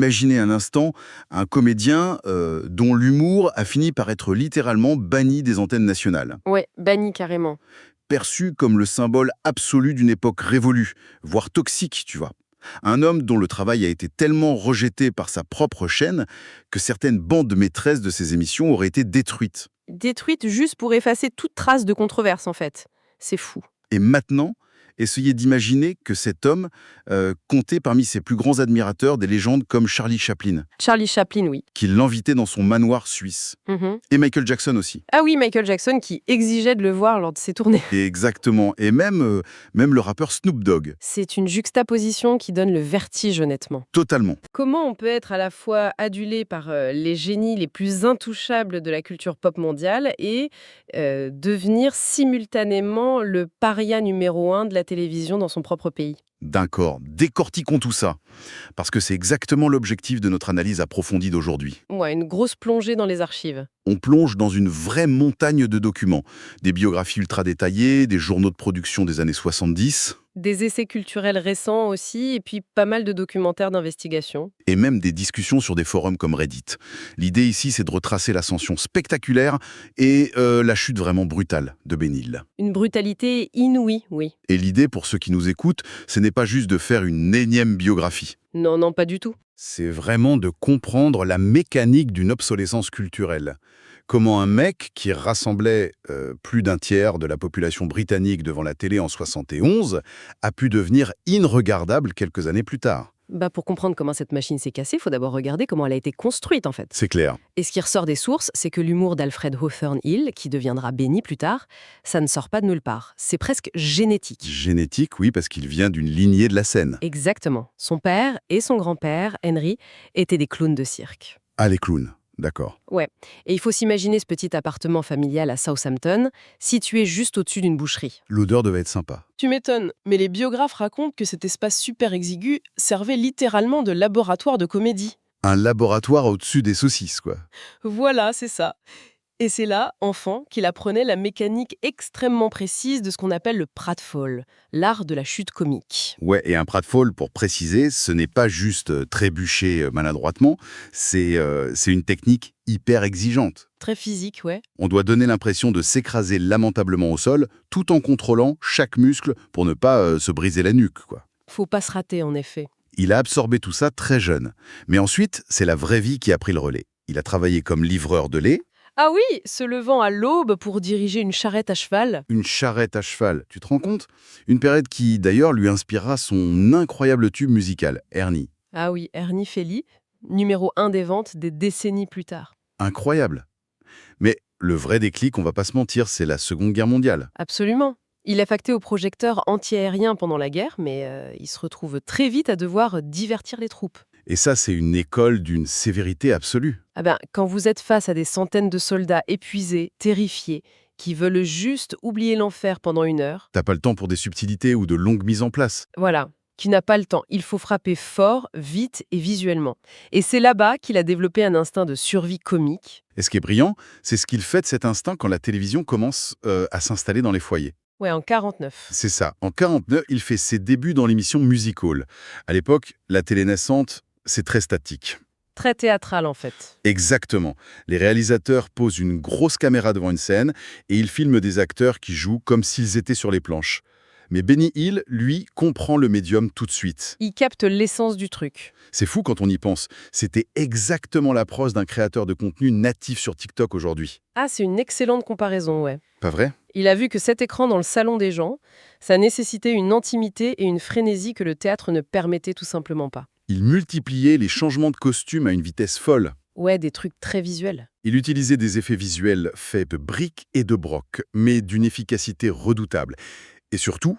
Imaginez un instant un comédien dont l'humour a fini par être littéralement banni des antennes nationales, Ouais, banni carrément. perçu comme le symbole absolu d'une époque révolue, voire toxique, tu vois. Un homme dont le travail a été tellement rejeté par sa propre chaîne que certaines bandes maîtresses de ses émissions auraient été détruites. Détruite juste pour effacer toute trace de controverse, en fait. C'est fou. Et maintenant, essayez d'imaginer que cet homme comptait parmi ses plus grands admirateurs des légendes comme Charlie Chaplin, Charlie Chaplin, oui. qui l'invitait dans son manoir suisse. Mhm. Et Michael Jackson aussi. Ah oui, Michael Jackson qui exigeait de le voir lors de ses tournées. Et exactement. Et même le rappeur Snoop Dogg. C'est une juxtaposition qui donne le vertige, honnêtement. Totalement. Comment on peut être à la fois adulé par les génies les plus intouchables de la culture pop mondiale et devenir simultanément le paria numéro 1 de la télévision dans son propre pays? D'accord. Décortiquons tout ça. Parce que c'est exactement l'objectif de notre analyse approfondie d'aujourd'hui. Ouais, une grosse plongée dans les archives. On plonge dans une vraie montagne de documents. Des biographies ultra détaillées, des journaux de production des années 70, Des essais culturels récents aussi, et puis pas mal de documentaires d'investigation. et même des discussions sur des forums comme Reddit. L'idée ici, c'est de retracer l'ascension spectaculaire et la chute vraiment brutale de Bénil. Une brutalité inouïe, oui. Et l'idée, pour ceux qui nous écoutent, ce n'est pas juste de faire une énième biographie. Non, non, pas du tout. C'est vraiment de comprendre la mécanique d'une obsolescence culturelle. Comment un mec qui rassemblait plus d'un tiers de la population britannique devant la télé en 71 a pu devenir inregardable quelques années plus tard. Bah, pour comprendre comment cette machine s'est cassée, il faut d'abord regarder comment elle a été construite, en fait. C'est clair. Et ce qui ressort des sources, c'est que l'humour d'Alfred Hawthorne Hill, qui deviendra Benny plus tard, ça ne sort pas de nulle part. C'est presque génétique. Génétique, oui, parce qu'il vient d'une lignée de la scène. Exactement. Son père et son grand-père, Henry, étaient des clowns de cirque. Ah, les clowns. D'accord. Ouais. Et il faut s'imaginer ce petit appartement familial à Southampton, situé juste au-dessus d'une boucherie. L'odeur devait être sympa. Tu m'étonnes, mais les biographes racontent que cet espace super exigu servait littéralement de laboratoire de comédie. Un laboratoire au-dessus des saucisses, quoi. Voilà, c'est ça. Et c'est là, enfant, qu'il apprenait la mécanique extrêmement précise de ce qu'on appelle le pratfall, l'art de la chute comique. Ouais, et un pratfall, pour préciser, ce n'est pas juste trébucher maladroitement, c'est une technique hyper exigeante. Très physique, ouais. On doit donner l'impression de s'écraser lamentablement au sol, tout en contrôlant chaque muscle pour ne pas se briser la nuque, quoi. Faut pas se rater, en effet. Il a absorbé tout ça très jeune. Mais ensuite, c'est la vraie vie qui a pris le relais. Il a travaillé comme livreur de lait. Ah oui, se levant à l'aube pour diriger une charrette à cheval. Une charrette à cheval, tu te rends compte? Une période qui, d'ailleurs, lui inspirera son incroyable tube musical, Ernie. Ah oui, Ernie Feli, numéro 1 des ventes des décennies plus tard. Incroyable. Mais le vrai déclic, on va pas se mentir, c'est la Seconde Guerre mondiale. Absolument. Il est facté au projecteur anti-aérien pendant la guerre, mais il se retrouve très vite à devoir divertir les troupes. Et ça, c'est une école d'une sévérité absolue. Ah ben, quand vous êtes face à des centaines de soldats épuisés, terrifiés, qui veulent juste oublier l'enfer pendant 1 heure, T'as pas le temps pour des subtilités ou de longues mises en place. voilà, qui n'a pas le temps. Il faut frapper fort, vite et visuellement. Et c'est là-bas qu'il a développé un instinct de survie comique. Et ce qui est brillant, c'est ce qu'il fait de cet instinct quand la télévision commence à s'installer dans les foyers. Ouais, en 49. C'est ça. En 49, il fait ses débuts dans l'émission Music Hall. À l'époque, la télé naissante, c'est très statique. Très théâtral, en fait. Exactement. Les réalisateurs posent une grosse caméra devant une scène et ils filment des acteurs qui jouent comme s'ils étaient sur les planches. Mais Benny Hill, lui, comprend le médium tout de suite. Il capte l'essence du truc. C'est fou quand on y pense. C'était exactement la prose d'un créateur de contenu natif sur TikTok aujourd'hui. Ah, c'est une excellente comparaison, ouais. Pas vrai? Il a vu que cet écran dans le salon des gens, ça nécessitait une intimité et une frénésie que le théâtre ne permettait tout simplement pas. Il multipliait les changements de costumes à une vitesse folle. Ouais, des trucs très visuels. Il utilisait des effets visuels faits de briques et de broc, mais d'une efficacité redoutable. Et surtout,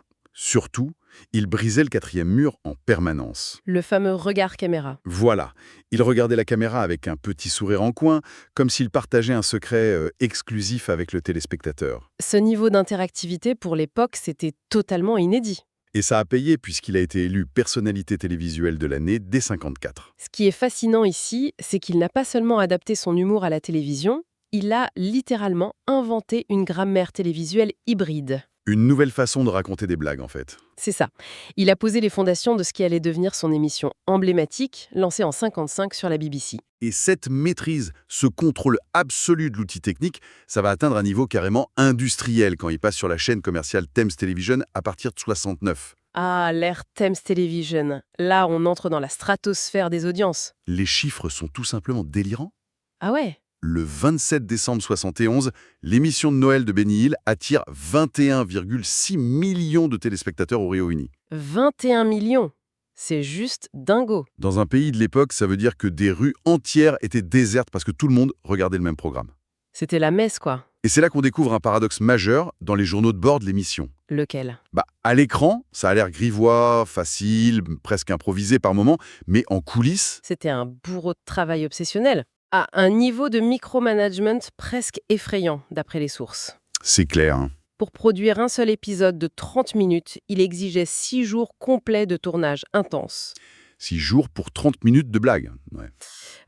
il brisait le quatrième mur en permanence. Le fameux regard caméra. Voilà, il regardait la caméra avec un petit sourire en coin, comme s'il partageait un secret exclusif avec le téléspectateur. Ce niveau d'interactivité, pour l'époque, c'était totalement inédit. Et ça a payé puisqu'il a été élu personnalité télévisuelle de l'année dès 54. Ce qui est fascinant ici, c'est qu'il n'a pas seulement adapté son humour à la télévision, il a littéralement inventé une grammaire télévisuelle hybride. Une nouvelle façon de raconter des blagues, en fait. C'est ça. Il a posé les fondations de ce qui allait devenir son émission emblématique, lancée en 1955 sur la BBC. Et cette maîtrise, ce contrôle absolu de l'outil technique, ça va atteindre un niveau carrément industriel quand il passe sur la chaîne commerciale Thames Television à partir de 69. Ah, l'ère Thames Television. Là, on entre dans la stratosphère des audiences. Les chiffres sont tout simplement délirants. Ah ouais? Le 27 décembre 71, l'émission de Noël de Benny Hill attire 21,6 millions de téléspectateurs au Royaume-Uni. 21 millions. C'est juste dingo. Dans un pays de l'époque, ça veut dire que des rues entières étaient désertes parce que tout le monde regardait le même programme. C'était la messe, quoi. Et c'est là qu'on découvre un paradoxe majeur dans les journaux de bord de l'émission. Lequel? À l'écran, ça a l'air grivois, facile, presque improvisé par moments, mais en coulisses, C'était un bourreau de travail obsessionnel. À un niveau de micromanagement presque effrayant, d'après les sources. c'est clair, hein. Pour produire un seul épisode de 30 minutes, il exigeait 6 jours complets de tournage intense. 6 jours pour 30 minutes de blague. Ouais.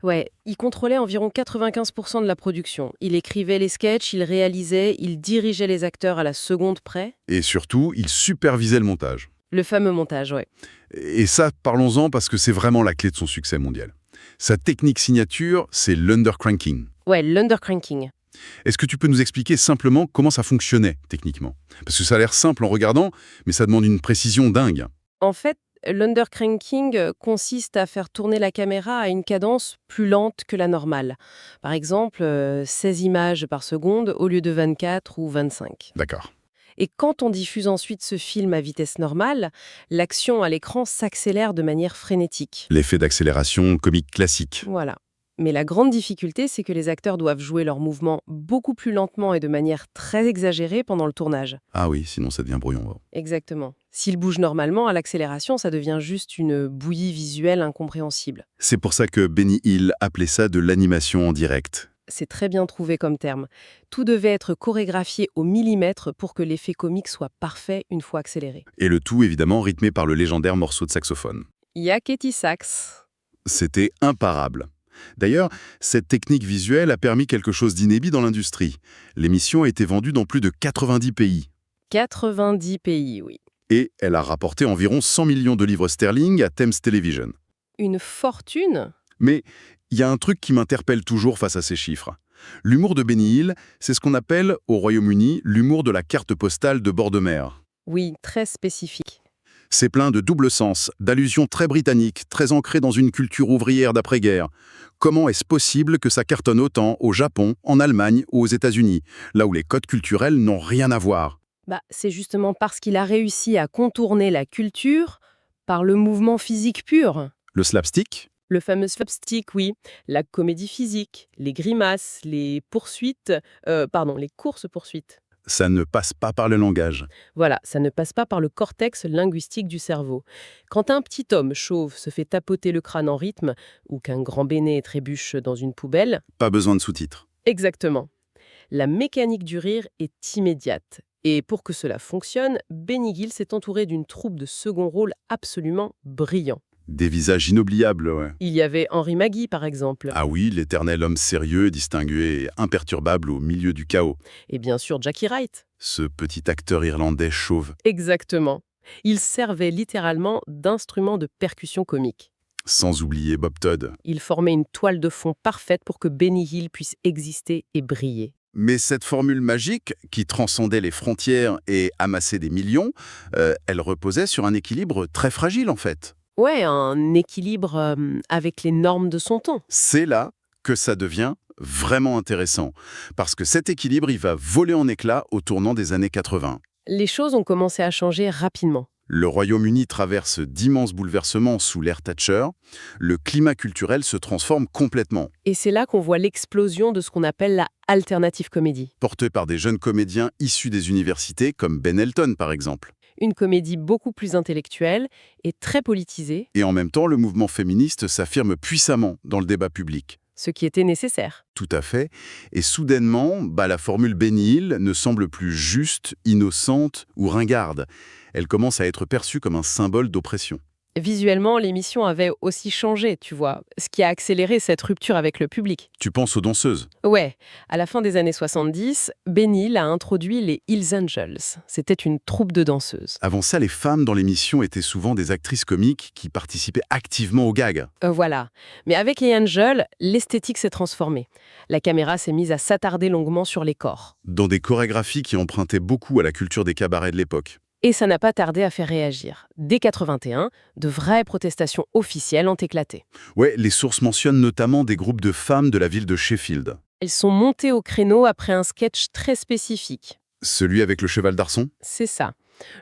Ouais, il contrôlait environ 95% de la production. Il écrivait les sketchs, il réalisait, il dirigeait les acteurs à la seconde près. Et surtout, il supervisait le montage. Le fameux montage, ouais. Et ça, parlons-en parce que c'est vraiment la clé de son succès mondial. Sa technique signature, c'est l'undercranking. Ouais, l'undercranking. Est-ce que tu peux nous expliquer simplement comment ça fonctionnait techniquement? Parce que ça a l'air simple en regardant, mais ça demande une précision dingue. En fait, l'undercranking consiste à faire tourner la caméra à une cadence plus lente que la normale. Par exemple, 16 images par seconde au lieu de 24 ou 25. D'accord. Et quand on diffuse ensuite ce film à vitesse normale, l'action à l'écran s'accélère de manière frénétique. L'effet d'accélération comique classique. Voilà. Mais la grande difficulté, c'est que les acteurs doivent jouer leurs mouvements beaucoup plus lentement et de manière très exagérée pendant le tournage. Ah oui, sinon ça devient brouillon. Exactement. S'ils bougent normalement, à l'accélération, ça devient juste une bouillie visuelle incompréhensible. C'est pour ça que Benny Hill appelait ça de l'animation en direct. C'est très bien trouvé comme terme. Tout devait être chorégraphié au millimètre pour que l'effet comique soit parfait une fois accéléré. Et le tout évidemment rythmé par le légendaire morceau de saxophone. Yakety Sax. C'était imparable. D'ailleurs, cette technique visuelle a permis quelque chose d'inédit dans l'industrie. L'émission a été vendue dans plus de 90 pays. 90 pays, oui. Et elle a rapporté environ 100 millions de livres sterling à Thames Television. Une fortune? Mais il y a un truc qui m'interpelle toujours face à ces chiffres. L'humour de Benny Hill, c'est ce qu'on appelle au Royaume-Uni l'humour de la carte postale de bord de mer. Oui, très spécifique. C'est plein de double sens, d'allusions très britanniques, très ancrées dans une culture ouvrière d'après-guerre. Comment est-ce possible que ça cartonne autant au Japon, en Allemagne ou aux États-Unis, là où les codes culturels n'ont rien à voir? C'est justement parce qu'il a réussi à contourner la culture par le mouvement physique pur. Le slapstick? Le fameux slapstick, oui. La comédie physique, les grimaces, les les courses-poursuites. Ça ne passe pas par le langage. Voilà, ça ne passe pas par le cortex linguistique du cerveau. Quand un petit homme chauve se fait tapoter le crâne en rythme, ou qu'un grand béné trébuche dans une poubelle, Pas besoin de sous-titres. exactement. La mécanique du rire est immédiate. Et pour que cela fonctionne, Benny Hill s'est entouré d'une troupe de second rôle absolument brillant. Des visages inoubliables, ouais. Il y avait Henry Maggie, par exemple. Ah oui, l'éternel homme sérieux, distingué et imperturbable au milieu du chaos. Et bien sûr Jackie Wright. Ce petit acteur irlandais chauve. Exactement. Il servait littéralement d'instrument de percussion comique. Sans oublier Bob Todd. Il formait une toile de fond parfaite pour que Benny Hill puisse exister et briller. Mais cette formule magique, qui transcendait les frontières et amassait des millions, elle reposait sur un équilibre très fragile en fait. Ouais, un équilibre avec les normes de son temps. C'est là que ça devient vraiment intéressant, parce que cet équilibre, il va voler en éclats au tournant des années 80. Les choses ont commencé à changer rapidement. Le Royaume-Uni traverse d'immenses bouleversements sous l'ère Thatcher. Le climat culturel se transforme complètement. Et c'est là qu'on voit l'explosion de ce qu'on appelle la alternative comédie. Porté par des jeunes comédiens issus des universités, comme Ben Elton par exemple. Une comédie beaucoup plus intellectuelle et très politisée, Et en même temps, le mouvement féministe s'affirme puissamment dans le débat public. ce qui était nécessaire. Tout à fait. Et soudainement, la formule Benny Hill ne semble plus juste, innocente ou ringarde. Elle commence à être perçue comme un symbole d'oppression. Visuellement, l'émission avait aussi changé, tu vois, ce qui a accéléré cette rupture avec le public. Tu penses aux danseuses? Ouais, à la fin des années 70, Ben Hill a introduit les Hills Angels. C'était une troupe de danseuses. Avant ça, les femmes dans l'émission étaient souvent des actrices comiques qui participaient activement aux gags. Voilà. Mais avec les Angels, l'esthétique s'est transformée. La caméra s'est mise à s'attarder longuement sur les corps. Dans des chorégraphies qui empruntaient beaucoup à la culture des cabarets de l'époque. Et ça n'a pas tardé à faire réagir. Dès 81, de vraies protestations officielles ont éclaté. Ouais, les sources mentionnent notamment des groupes de femmes de la ville de Sheffield. Elles sont montées au créneau après un sketch très spécifique. Celui avec le cheval d'arçon? C'est ça.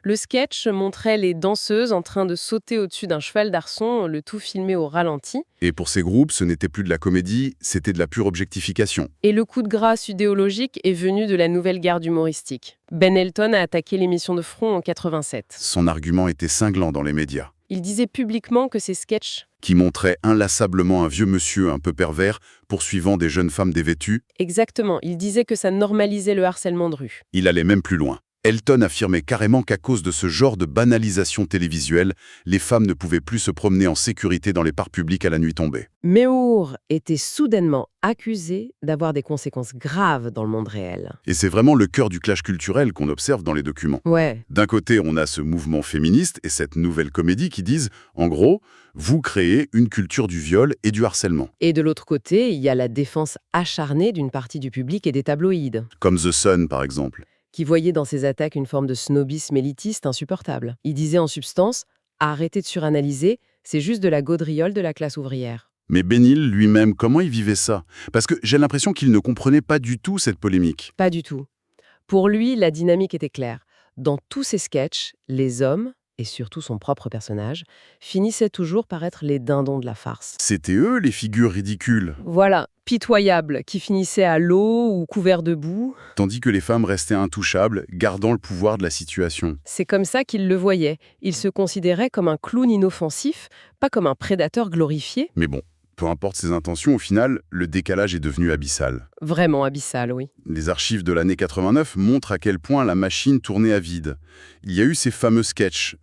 Le sketch montrait les danseuses en train de sauter au-dessus d'un cheval d'arçon, le tout filmé au ralenti. Et pour ces groupes, ce n'était plus de la comédie, c'était de la pure objectification. Et le coup de grâce idéologique est venu de la nouvelle garde humoristique. Ben Elton a attaqué l'émission de front en 87. Son argument était cinglant dans les médias, Il disait publiquement que ces sketchs, qui montraient inlassablement un vieux monsieur un peu pervers poursuivant des jeunes femmes dévêtues. exactement, il disait que ça normalisait le harcèlement de rue. Il allait même plus loin. Elton affirmait carrément qu'à cause de ce genre de banalisation télévisuelle, les femmes ne pouvaient plus se promener en sécurité dans les parcs publics à la nuit tombée. Mehur était soudainement accusé d'avoir des conséquences graves dans le monde réel. Et c'est vraiment le cœur du clash culturel qu'on observe dans les documents. Ouais, D'un côté, on a ce mouvement féministe et cette nouvelle comédie qui disent, en gros, vous créez une culture du viol et du harcèlement. et de l'autre côté, il y a la défense acharnée d'une partie du public et des tabloïds, Comme The Sun, par exemple. qui voyaient dans ces attaques une forme de snobisme élitiste insupportable. Ils disaient en substance « arrêtez de suranalyser, c'est juste de la gaudriole de la classe ouvrière ». Mais Ben Hill lui-même, comment il vivait ça? Parce que j'ai l'impression qu'il ne comprenait pas du tout cette polémique. Pas du tout. Pour lui, la dynamique était claire. Dans tous ses sketchs, les hommes, et surtout son propre personnage, finissaient toujours par être les dindons de la farce. C'était eux, les figures ridicules. Voilà, pitoyables, qui finissaient à l'eau ou couverts de boue. Tandis que les femmes restaient intouchables, gardant le pouvoir de la situation. C'est comme ça qu'il le voyait. Il se considérait comme un clown inoffensif, pas comme un prédateur glorifié. Mais bon, peu importe ses intentions, au final, le décalage est devenu abyssal. Vraiment abyssal, oui. Les archives de l'année 89 montrent à quel point la machine tournait à vide. Il y a eu ces fameux sketchs,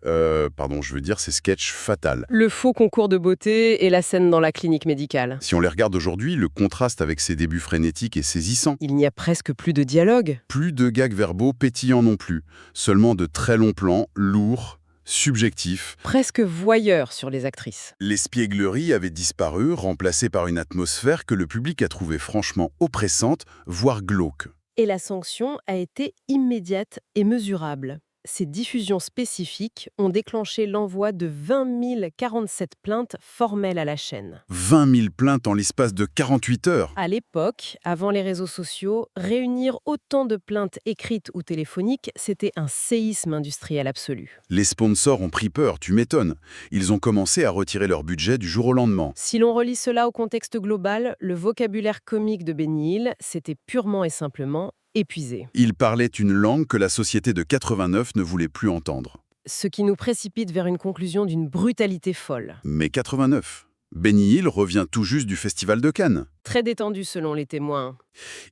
ces sketchs fatals. Le faux concours de beauté et la scène dans la clinique médicale. Si on les regarde aujourd'hui, le contraste avec ses débuts frénétiques est saisissant. Il n'y a presque plus de dialogue. Plus de gags verbaux pétillants non plus, seulement de très longs plans, lourds, subjectifs. Presque voyeur sur les actrices. L'espièglerie avait disparu, remplacée par une atmosphère que le public a trouvée franchement oppressante, voire glauque. Et la sanction a été immédiate et mesurable. Ces diffusions spécifiques ont déclenché l'envoi de 20 047 plaintes formelles à la chaîne. 20 000 plaintes en l'espace de 48 heures. À l'époque, avant les réseaux sociaux, réunir autant de plaintes écrites ou téléphoniques, c'était un séisme industriel absolu. Les sponsors ont pris peur, tu m'étonnes. Ils ont commencé à retirer leur budget du jour au lendemain. Si l'on relie cela au contexte global, le vocabulaire comique de Ben Hill, c'était purement et simplement épuisé. Ils parlaient une langue que la société de 89 ne voulait plus entendre. Ce qui nous précipite vers une conclusion d'une brutalité folle. Mais 89. Benny Hill revient tout juste du Festival de Cannes. Très détendu selon les témoins.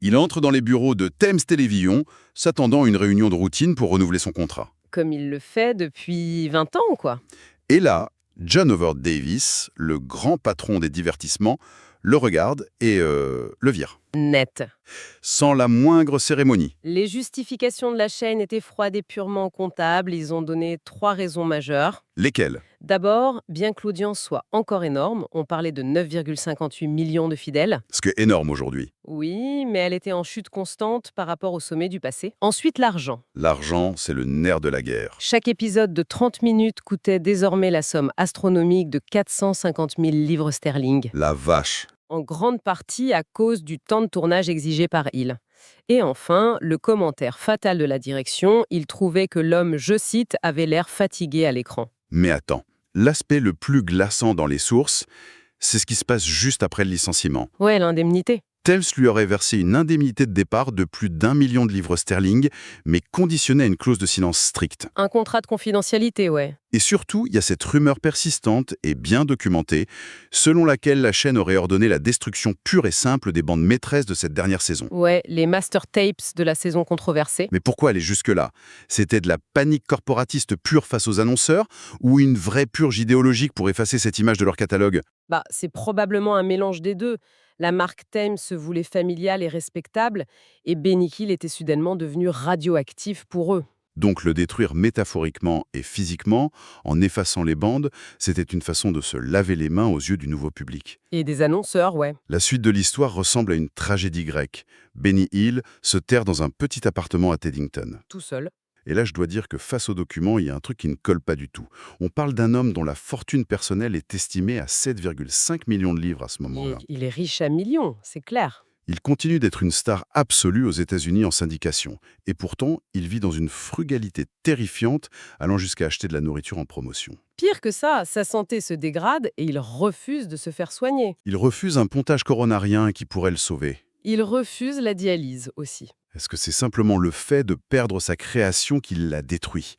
Il entre dans les bureaux de Thames Télévision, s'attendant à une réunion de routine pour renouveler son contrat. Comme il le fait depuis 20 ans, quoi. Et là, John Howard Davis, le grand patron des divertissements, le regarde et le vire. Net. Sans la moindre cérémonie. Les justifications de la chaîne étaient froides et purement comptables. Ils ont donné 3 raisons majeures. Lesquelles? D'abord, bien que l'audience soit encore énorme, on parlait de 9,58 millions de fidèles. Ce qui est énorme aujourd'hui. Oui, mais elle était en chute constante par rapport au sommet du passé. Ensuite, l'argent. L'argent, c'est le nerf de la guerre. Chaque épisode de 30 minutes coûtait désormais la somme astronomique de 450 000 livres sterling. La vache. En grande partie à cause du temps de tournage exigé par Hill. Et enfin, le commentaire fatal de la direction, il trouvait que l'homme, je cite, avait l'air fatigué à l'écran. Mais attends, l'aspect le plus glaçant dans les sources, c'est ce qui se passe juste après le licenciement. Ouais, l'indemnité. Thames lui aurait versé une indemnité de départ de plus d'1 million de livres sterling, mais conditionnée à une clause de silence stricte. Un contrat de confidentialité, ouais. Et surtout, il y a cette rumeur persistante et bien documentée, selon laquelle la chaîne aurait ordonné la destruction pure et simple des bandes maîtresses de cette dernière saison. Ouais, les master tapes de la saison controversée. Mais pourquoi aller jusque-là? C'était de la panique corporatiste pure face aux annonceurs ou une vraie purge idéologique pour effacer cette image de leur catalogue? Bah, c'est probablement un mélange des deux. La marque Thames se voulait familiale et respectable, et Benny Hill était soudainement devenu radioactif pour eux. Donc le détruire métaphoriquement et physiquement, en effaçant les bandes, c'était une façon de se laver les mains aux yeux du nouveau public. Et des annonceurs, ouais. La suite de l'histoire ressemble à une tragédie grecque. Benny Hill se terre dans un petit appartement à Teddington. Tout seul. Et là, je dois dire que face au document, il y a un truc qui ne colle pas du tout. On parle d'un homme dont la fortune personnelle est estimée à 7,5 millions de livres à ce moment-là. Il est riche à millions, c'est clair. Il continue d'être une star absolue aux États-Unis en syndication. Et pourtant, il vit dans une frugalité terrifiante, allant jusqu'à acheter de la nourriture en promotion. Pire que ça, sa santé se dégrade et il refuse de se faire soigner. Il refuse un pontage coronarien qui pourrait le sauver. Il refuse la dialyse aussi. Est-ce que c'est simplement le fait de perdre sa création qui l'a détruit?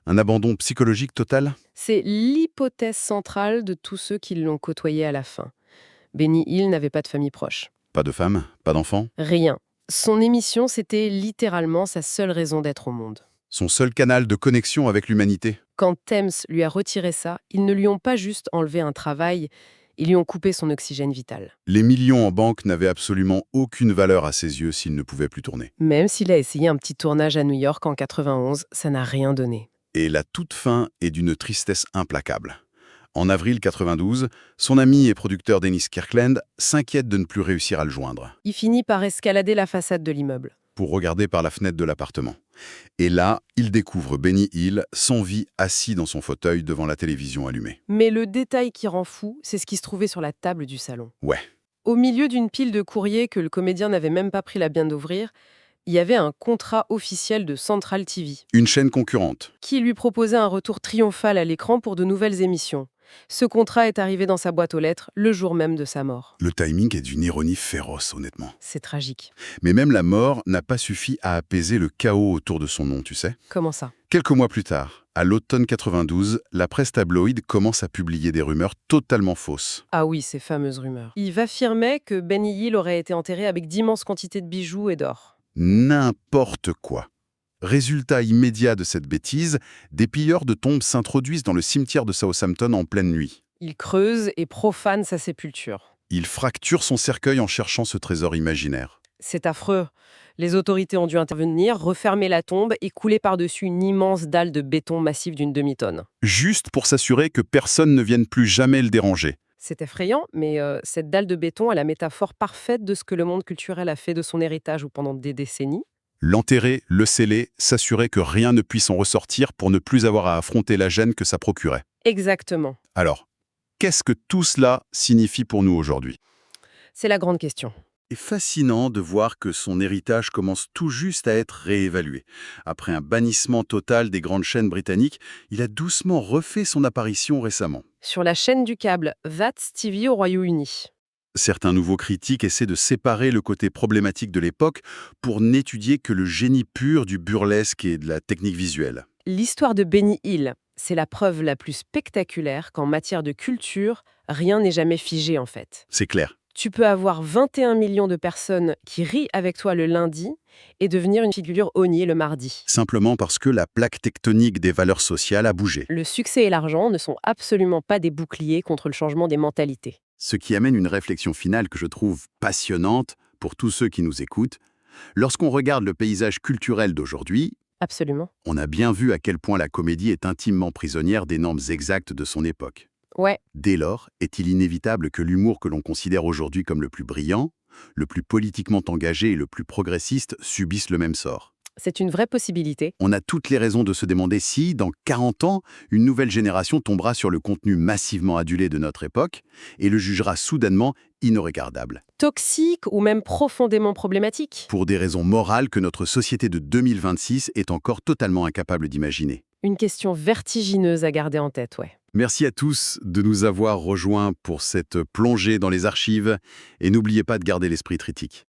Un abandon psychologique total? C'est l'hypothèse centrale de tous ceux qui l'ont côtoyé à la fin. Benny Hill n'avait pas de famille proche. Pas de femme? Pas d'enfant? Rien. Son émission, c'était littéralement sa seule raison d'être au monde. Son seul canal de connexion avec l'humanité? Quand Thames lui a retiré ça, ils ne lui ont pas juste enlevé un travail, ils lui ont coupé son oxygène vital. Les millions en banque n'avaient absolument aucune valeur à ses yeux s'il ne pouvait plus tourner. Même s'il a essayé un petit tournage à New York en 91, ça n'a rien donné. Et la toute fin est d'une tristesse implacable. En avril 92, son ami et producteur Dennis Kirkland s'inquiète de ne plus réussir à le joindre, Il finit par escalader la façade de l'immeuble. pour regarder par la fenêtre de l'appartement. Et là, il découvre Benny Hill sans vie assis dans son fauteuil devant la télévision allumée. Mais le détail qui rend fou, c'est ce qui se trouvait sur la table du salon. Ouais, Au milieu d'une pile de courriers que le comédien n'avait même pas pris la peine d'ouvrir, il y avait un contrat officiel de Central TV une chaîne concurrente. qui lui proposait un retour triomphal à l'écran pour de nouvelles émissions. Ce contrat est arrivé dans sa boîte aux lettres le jour même de sa mort. Le timing est d'une ironie féroce, honnêtement. C'est tragique. Mais même la mort n'a pas suffi à apaiser le chaos autour de son nom, tu sais. Comment ça? Quelques mois plus tard, à l'automne 92, la presse tabloïde commence à publier des rumeurs totalement fausses. Ah oui, ces fameuses rumeurs. Il affirmait que Benny Hill aurait été enterré avec d'immenses quantités de bijoux et d'or. N'importe quoi. Résultat immédiat de cette bêtise, des pilleurs de tombes s'introduisent dans le cimetière de Southampton en pleine nuit. Il creuse et profane sa sépulture. Ils fracturent son cercueil en cherchant ce trésor imaginaire. C'est affreux. Les autorités ont dû intervenir, refermer la tombe et couler par-dessus une immense dalle de béton massif d'une demi-tonne. Juste pour s'assurer que personne ne vienne plus jamais le déranger. C'est effrayant, mais cette dalle de béton est la métaphore parfaite de ce que le monde culturel a fait de son héritage ou pendant des décennies. L'enterrer, le sceller, s'assurer que rien ne puisse en ressortir pour ne plus avoir à affronter la gêne que ça procurait. Exactement. Alors, qu'est-ce que tout cela signifie pour nous aujourd'hui? C'est la grande question. C'est fascinant de voir que son héritage commence tout juste à être réévalué. Après un bannissement total des grandes chaînes britanniques, il a doucement refait son apparition récemment. Sur la chaîne du câble That's TV au Royaume-Uni. Certains nouveaux critiques essaient de séparer le côté problématique de l'époque pour n'étudier que le génie pur du burlesque et de la technique visuelle. L'histoire de Benny Hill, c'est la preuve la plus spectaculaire qu'en matière de culture, rien n'est jamais figé en fait. C'est clair. Tu peux avoir 21 millions de personnes qui rient avec toi le lundi et devenir une figure honnée le mardi. Simplement parce que la plaque tectonique des valeurs sociales a bougé. Le succès et l'argent ne sont absolument pas des boucliers contre le changement des mentalités. Ce qui amène une réflexion finale que je trouve passionnante pour tous ceux qui nous écoutent. Lorsqu'on regarde le paysage culturel d'aujourd'hui, Absolument. on a bien vu à quel point la comédie est intimement prisonnière des normes exactes de son époque. Ouais, Dès lors, est-il inévitable que l'humour que l'on considère aujourd'hui comme le plus brillant, le plus politiquement engagé et le plus progressiste subisse le même sort? c'est une vraie possibilité. On a toutes les raisons de se demander si, dans 40 ans, une nouvelle génération tombera sur le contenu massivement adulé de notre époque et le jugera soudainement inregardable, Toxique ou même profondément problématique. pour des raisons morales que notre société de 2026 est encore totalement incapable d'imaginer. Une question vertigineuse à garder en tête, ouais. Merci à tous de nous avoir rejoints pour cette plongée dans les archives et n'oubliez pas de garder l'esprit critique.